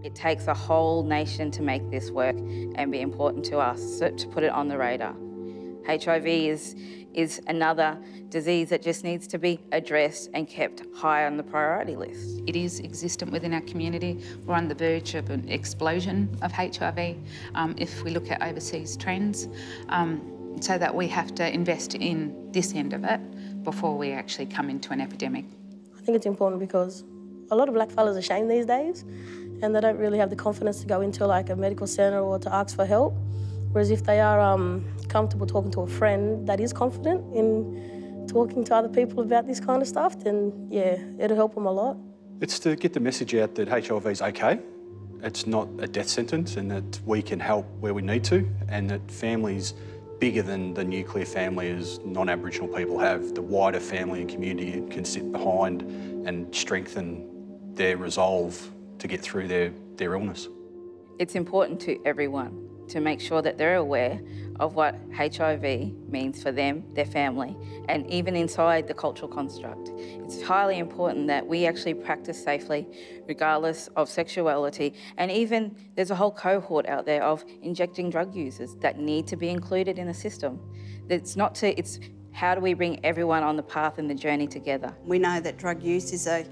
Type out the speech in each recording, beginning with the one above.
It takes a whole nation to make this work and be important to us, so to put it on the radar. HIV is another disease that just needs to be addressed and kept high on the priority list. It is existent within our community. We're on the verge of an explosion of HIV if we look at overseas trends, so that we have to invest in this end of it before we actually come into an epidemic. I think it's important because a lot of black fellas are ashamed these days and they don't really have the confidence to go into like a medical centre or to ask for help. Whereas if they are comfortable talking to a friend that is confident in talking to other people about this kind of stuff, then yeah, it'll help them a lot. It's to get the message out that HIV is okay. It's not a death sentence and that we can help where we need to, and that families bigger than the nuclear family as non-Aboriginal people have, the wider family and community can sit behind and strengthen their resolve to get through their illness. It's important to everyone to make sure that they're aware of what HIV means for them, their family, and even inside the cultural construct. It's highly important that we actually practice safely, regardless of sexuality, and even there's a whole cohort out there of injecting drug users that need to be included in the system. It's how do we bring everyone on the path and the journey together? We know that drug use is a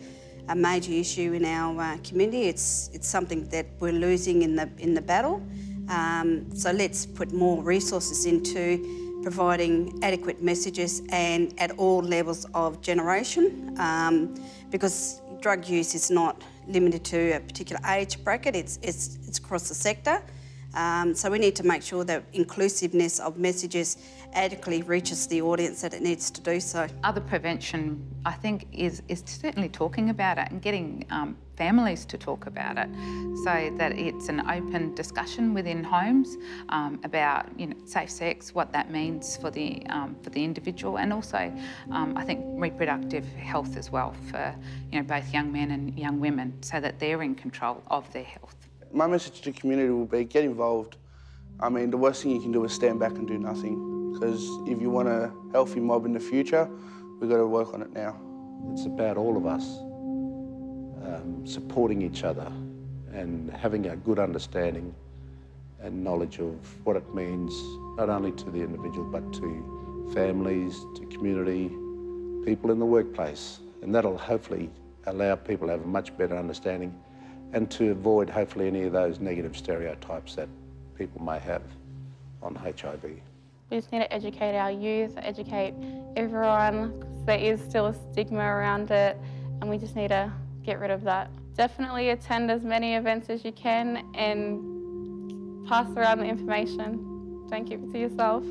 major issue in our community. It's something that we're losing in the battle. So let's put more resources into providing adequate messages and at all levels of generation, because drug use is not limited to a particular age bracket, it's across the sector. So we need to make sure that inclusiveness of messages adequately reaches the audience that it needs to do so. Other prevention, I think, is certainly talking about it and getting families to talk about it, so that it's an open discussion within homes about safe sex, what that means for the individual, and also I think reproductive health as well for both young men and young women, so that they're in control of their health. My message to the community will be get involved. I mean, the worst thing you can do is stand back and do nothing, because if you want a healthy mob in the future, we've got to work on it now. It's about all of us supporting each other and having a good understanding and knowledge of what it means, not only to the individual, but to families, to community, people in the workplace. And that'll hopefully allow people to have a much better understanding and to avoid, hopefully, any of those negative stereotypes that people may have on HIV. We just need to educate our youth, educate everyone, because there is still a stigma around it, and we just need to get rid of that. Definitely attend as many events as you can and pass around the information. Don't keep it to yourself.